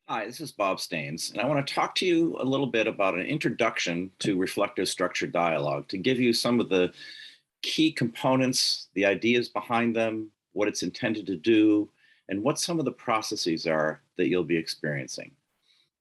Hi, this is Bob Staines, and I want to talk to you a little bit about an introduction to reflective structured dialogue to give you some of the key components, the ideas behind them, what it's intended to do, and what some of the processes are that you'll be experiencing.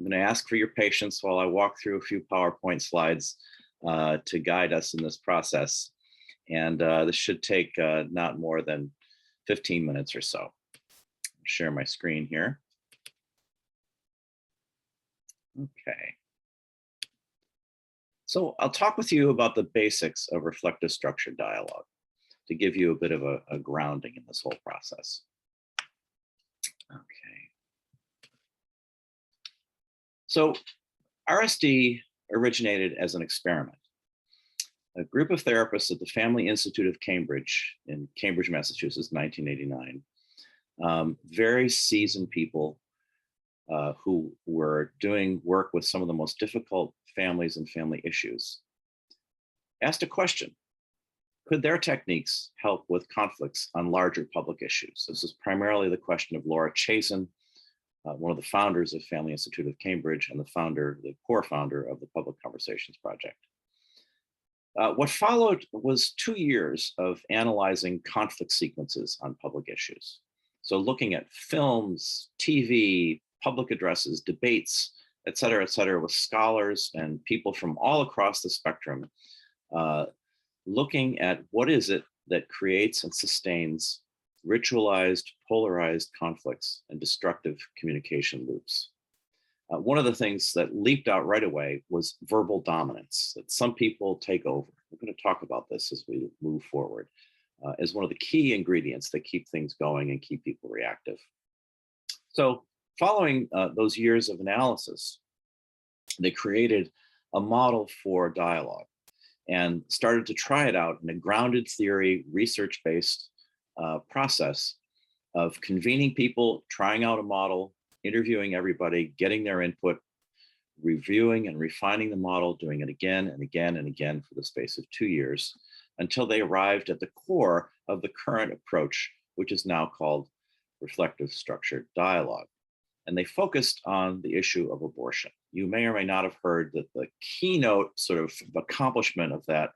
I'm going to ask for your patience while I walk through a few PowerPoint slides to guide us in this process. And this should take not more than 15 minutes or so. Share my screen here. Okay. So I'll talk with you about the basics of reflective structured dialogue to give you a bit of a grounding in this whole process. Okay. So RSD originated as an experiment. A group of therapists at the Family Institute of Cambridge in Cambridge, Massachusetts, 1989, very seasoned people who were doing work with some of the most difficult families and family issues, asked a question. Could their techniques help with conflicts on larger public issues? This is primarily the question of Laura Chazen, one of the founders of Family Institute of Cambridge and the core founder of the Public Conversations Project. What followed was 2 years of analyzing conflict sequences on public issues. So looking at films, TV, public addresses, debates, et cetera, with scholars and people from all across the spectrum, looking at what is it that creates and sustains ritualized, polarized conflicts and destructive communication loops. One of the things that leaped out right away was verbal dominance, that some people take over. We're going to talk about this as we move forward as one of the key ingredients that keep things going and keep people reactive. So following those years of analysis, they created a model for dialogue and started to try it out in a grounded theory, research-based process of convening people, trying out a model, interviewing everybody, getting their input, reviewing and refining the model, doing it again and again and again for the space of 2 years until they arrived at the core of the current approach, which is now called reflective structured dialogue. And they focused on the issue of abortion. You may or may not have heard that the keynote sort of accomplishment of that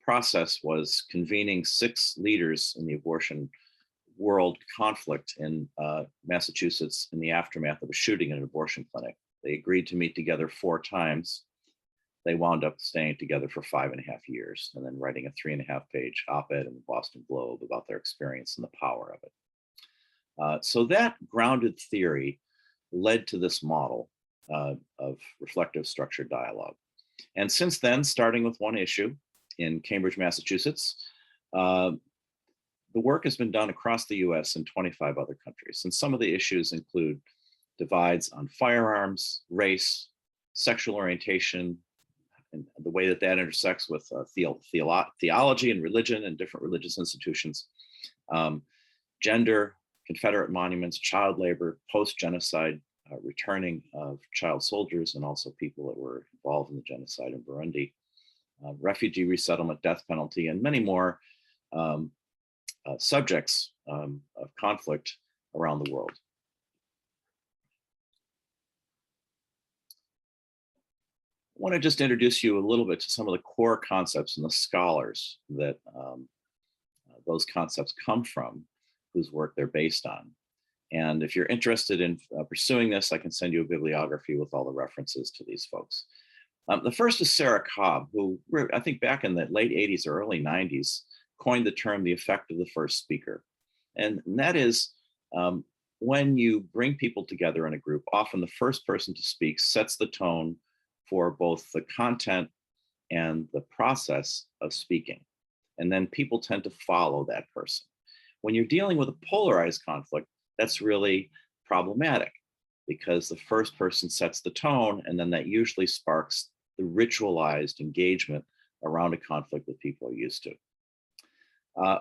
process was convening 6 leaders in the abortion world conflict in Massachusetts in the aftermath of a shooting in an abortion clinic. They agreed to meet together 4 times. They wound up staying together for 5.5 years and then writing a 3.5-page op-ed in the Boston Globe about their experience and the power of it. So that grounded theory led to this model of reflective structured dialogue. And since then, starting with one issue in Cambridge, Massachusetts, the work has been done across the US and 25 other countries. And some of the issues include divides on firearms, race, sexual orientation, and the way that that intersects with theology and religion and different religious institutions, gender, Confederate monuments, child labor, post-genocide, returning of child soldiers and also people that were involved in the genocide in Burundi, refugee resettlement, death penalty, and many more subjects of conflict around the world. I want to just introduce you a little bit to some of the core concepts and the scholars that those concepts come from, whose work they're based on. And if you're interested in pursuing this, I can send you a bibliography with all the references to these folks. The first is Sarah Cobb, who I think back in the late 80s or early 90s, coined the term the effect of the first speaker. And that is when you bring people together in a group, often the first person to speak sets the tone for both the content and the process of speaking. And then people tend to follow that person. When you're dealing with a polarized conflict, that's really problematic because the first person sets the tone, and then that usually sparks the ritualized engagement around a conflict that people are used to.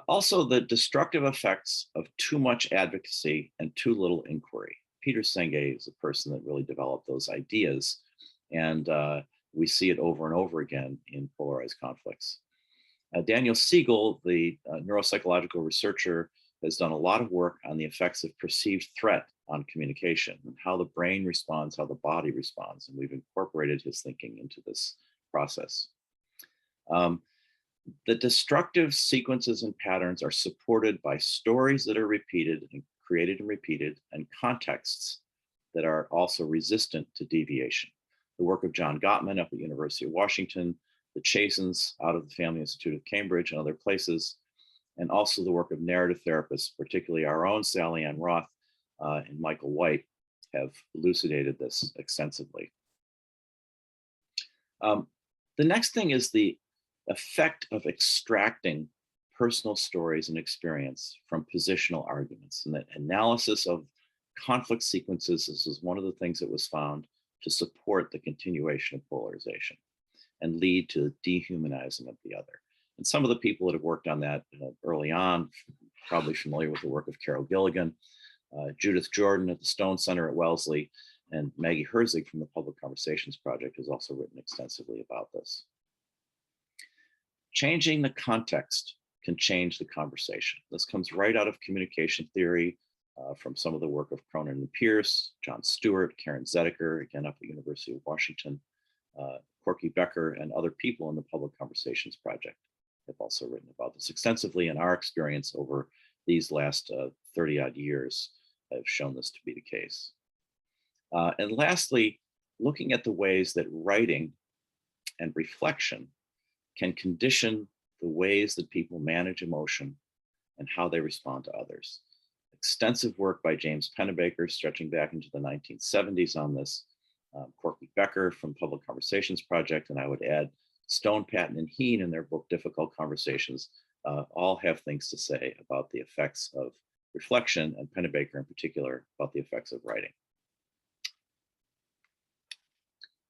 Also, the destructive effects of too much advocacy and too little inquiry. Peter Senge is a person that really developed those ideas, and we see it over and over again in polarized conflicts. Daniel Siegel, the neuropsychological researcher, has done a lot of work on the effects of perceived threat on communication and how the brain responds, how the body responds. And we've incorporated his thinking into this process. The destructive sequences and patterns are supported by stories that are repeated and created and repeated, and contexts that are also resistant to deviation. The work of John Gottman up at University of Washington, the Chasins out of the Family Institute of Cambridge and other places, and also the work of narrative therapists, particularly our own Sally Ann Roth and Michael White, have elucidated this extensively. The next thing is the effect of extracting personal stories and experience from positional arguments, and the analysis of conflict sequences. This is one of the things that was found to support the continuation of polarization and lead to dehumanizing of the other. And some of the people that have worked on that early on, probably familiar with the work of Carol Gilligan, Judith Jordan at the Stone Center at Wellesley, and Maggie Herzig from the Public Conversations Project has also written extensively about this. Changing the context can change the conversation. This comes right out of communication theory from some of the work of Cronin and Pierce, John Stewart, Karen Zediker, again up at University of Washington, Corky Becker, and other people in the Public Conversations Project have also written about this extensively, and our experience over these last 30 odd years have shown this to be the case. And lastly, looking at the ways that writing and reflection can condition the ways that people manage emotion and how they respond to others. Extensive work by James Pennebaker stretching back into the 1970s on this, Corky Becker from Public Conversations Project, and I would add Stone, Patton, and Heen in their book, Difficult Conversations, all have things to say about the effects of reflection, and Pennebaker in particular about the effects of writing.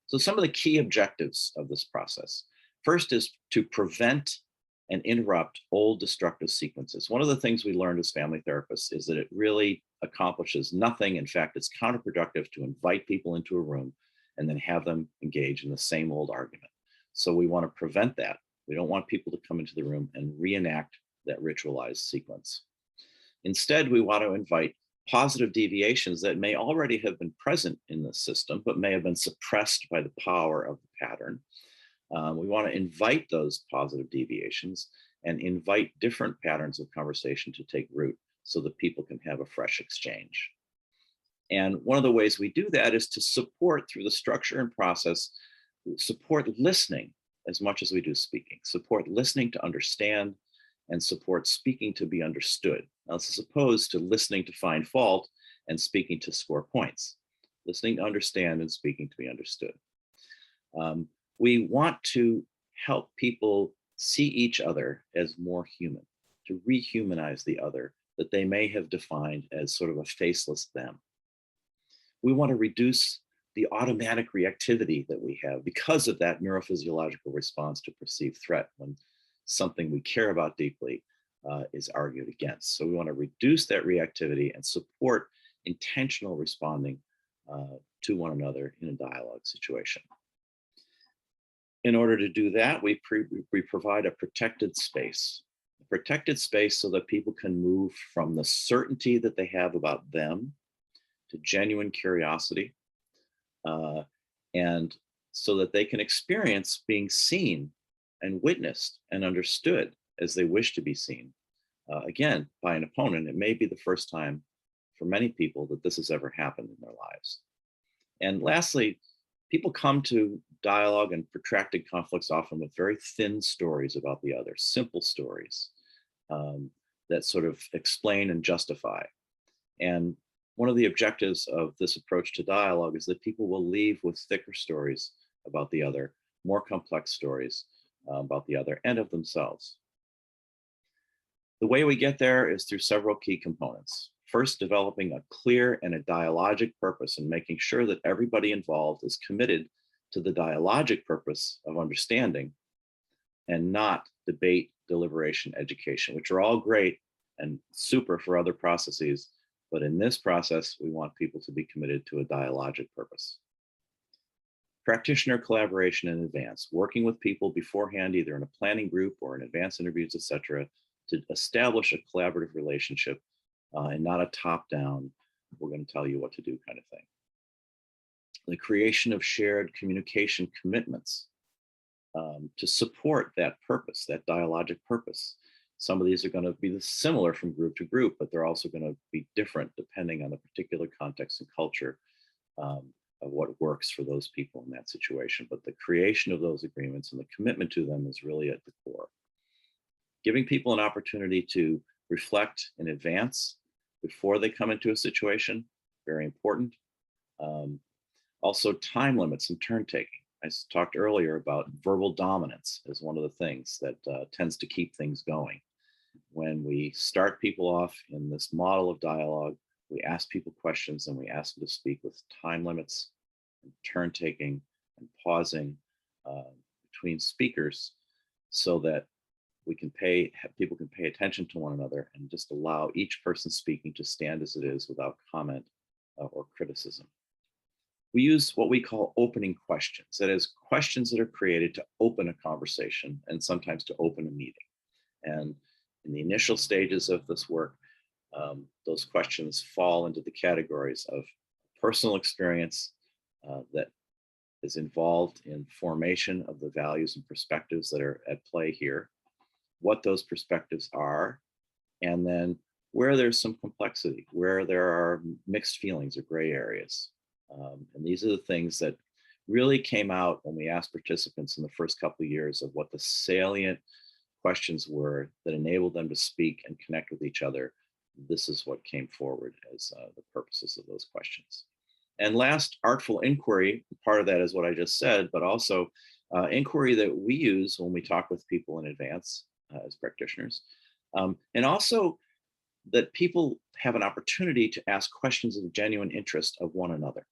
So some of the key objectives of this process. First is to prevent and interrupt old destructive sequences. One of the things we learned as family therapists is that it really accomplishes nothing. In fact, it's counterproductive to invite people into a room and then have them engage in the same old argument. So we want to prevent that. We don't want people to come into the room and reenact that ritualized sequence. Instead, we want to invite positive deviations that may already have been present in the system, but may have been suppressed by the power of the pattern. We want to invite those positive deviations and invite different patterns of conversation to take root so that people can have a fresh exchange. And one of the ways we do that is to support, through the structure and process, support listening as much as we do speaking, support listening to understand, and support speaking to be understood. Now, this is opposed to listening to find fault and speaking to score points. Listening to understand and speaking to be understood. We want to help people see each other as more human, to rehumanize the other that they may have defined as sort of a faceless them. We want to reduce the automatic reactivity that we have because of that neurophysiological response to perceived threat when something we care about deeply is argued against. So we want to reduce that reactivity and support intentional responding to one another in a dialogue situation. In order to do that, we provide a protected space so that people can move from the certainty that they have about them to genuine curiosity, and so that they can experience being seen and witnessed and understood as they wish to be seen, again, by an opponent. It may be the first time for many people that this has ever happened in their lives. And lastly, people come to dialogue and protracted conflicts often with very thin stories about the other, simple stories that sort of explain and justify. And one of the objectives of this approach to dialogue is that people will leave with thicker stories about the other, more complex stories about the other and of themselves. The way we get there is through several key components. First, developing a clear and a dialogic purpose and making sure that everybody involved is committed to the dialogic purpose of understanding and not debate, deliberation, education, which are all great and super for other processes. But in this process, we want people to be committed to a dialogic purpose. Practitioner collaboration in advance, working with people beforehand, either in a planning group or in advanced interviews, et cetera, to establish a collaborative relationship and not a top-down we're going to tell you what to do kind of thing. The creation of shared communication commitments to support that purpose, that dialogic purpose. Some of these are going to be similar from group to group, but they're also going to be different depending on the particular context and culture of what works for those people in that situation. But the creation of those agreements and the commitment to them is really at the core. Giving people an opportunity to reflect in advance before they come into a situation, very important. Also, time limits and turn taking. I talked earlier about verbal dominance as one of the things that tends to keep things going. When we start people off in this model of dialogue, we ask people questions and we ask them to speak with time limits and turn taking and pausing between speakers so that people can pay attention to one another and just allow each person speaking to stand as it is without comment or criticism. We use what we call opening questions. That is, questions that are created to open a conversation and sometimes to open a meeting. And in the initial stages of this work, those questions fall into the categories of personal experience that is involved in formation of the values and perspectives that are at play here, what those perspectives are, and then where there's some complexity, where there are mixed feelings or gray areas. And these are the things that really came out when we asked participants in the first couple of years of what the salient questions were that enabled them to speak and connect with each other. This is what came forward as the purposes of those questions. And last, artful inquiry. Part of that is what I just said, but also inquiry that we use when we talk with people in advance as practitioners. And also that people have an opportunity to ask questions of genuine interest of one another,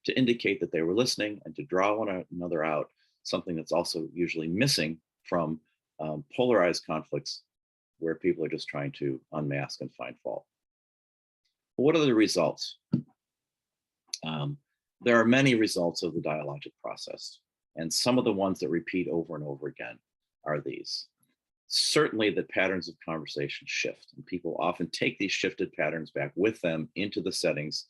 to indicate that they were listening and to draw one another out, something that's also usually missing from polarized conflicts where people are just trying to unmask and find fault. But what are the results? There are many results of the dialogic process, and some of the ones that repeat over and over again are these. Certainly that patterns of conversation shift, and people often take these shifted patterns back with them into the settings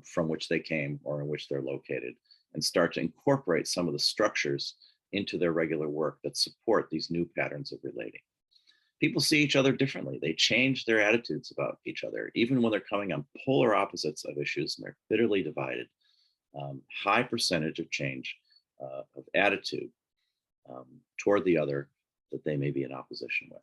from which they came or in which they're located, and start to incorporate some of the structures into their regular work that support these new patterns of relating. People see each other differently. They change their attitudes about each other, even when they're coming on polar opposites of issues and they're bitterly divided. High percentage of change of attitude toward the other that they may be in opposition with.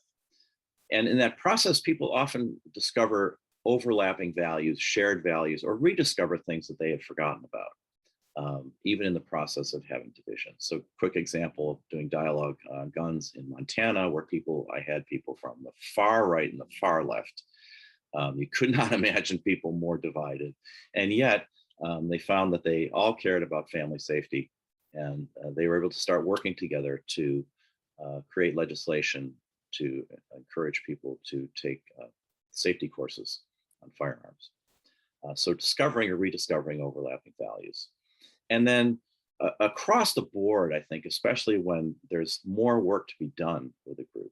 And in that process, people often discover overlapping values, shared values, or rediscover things that they had forgotten about, even in the process of having division. So quick example of doing dialogue on guns in Montana, where I had people from the far right and the far left. You could not imagine people more divided. And yet they found that they all cared about family safety, and they were able to start working together to create legislation to encourage people to take safety courses on firearms. So discovering or rediscovering overlapping values. And then across the board, I think, especially when there's more work to be done with a group,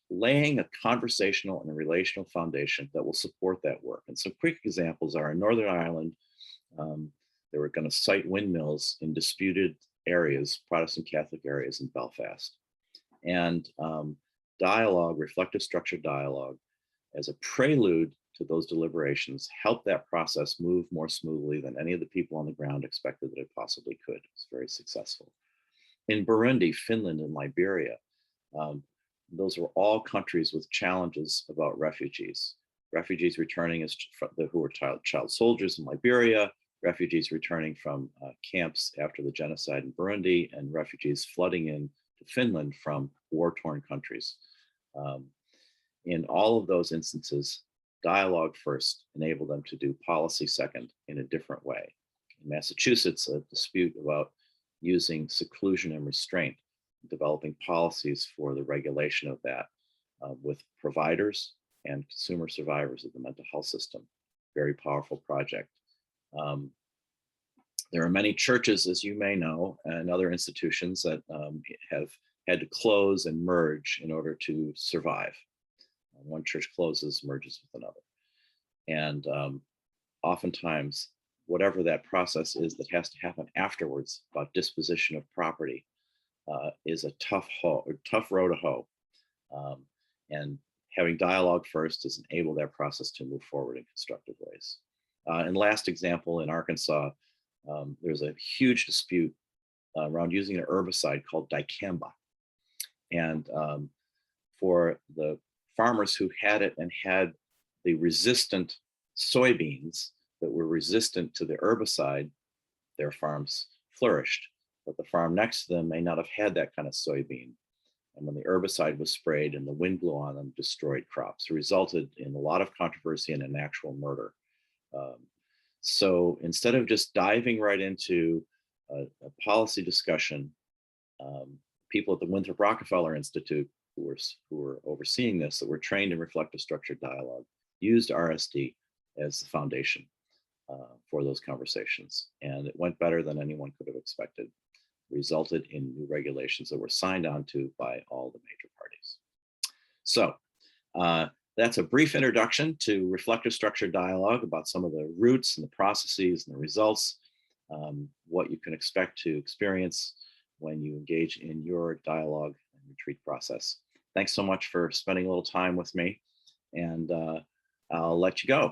laying a conversational and a relational foundation that will support that work. And some quick examples are in Northern Ireland, they were going to site windmills in disputed areas, Protestant Catholic areas in Belfast. And dialogue, reflective structured dialogue, as a prelude to those deliberations, helped that process move more smoothly than any of the people on the ground expected that it possibly could. It's very successful. In Burundi, Finland, and Liberia, those were all countries with challenges about refugees. Refugees returning who were child soldiers in Liberia, refugees returning from camps after the genocide in Burundi, and refugees flooding in to Finland from war-torn countries. In all of those instances, dialogue first enabled them to do policy second in a different way. In Massachusetts, a dispute about using seclusion and restraint, developing policies for the regulation of that with providers and consumer survivors of the mental health system. Very powerful project. There are many churches, as you may know, and other institutions that have had to close and merge in order to survive. One church closes, merges with another. And oftentimes, whatever that process is that has to happen afterwards about disposition of property is a tough row to hoe. Um, and having dialogue first has enabled that process to move forward in constructive ways. And last example, in Arkansas, there's a huge dispute around using an herbicide called dicamba. And for the farmers who had it and had the resistant soybeans that were resistant to the herbicide, their farms flourished. But the farm next to them may not have had that kind of soybean. And when the herbicide was sprayed and the wind blew on them, destroyed crops. It resulted in a lot of controversy and an actual murder. Um, so instead of just diving right into a policy discussion, people at the Winthrop Rockefeller Institute who were overseeing this, that were trained in reflective structured dialogue, used RSD as the foundation for those conversations. And it went better than anyone could have expected, resulted in new regulations that were signed on to by all the major parties. So that's a brief introduction to reflective structured dialogue, about some of the roots and the processes and the results, what you can expect to experience when you engage in your dialogue and retreat process. Thanks so much for spending a little time with me, and I'll let you go.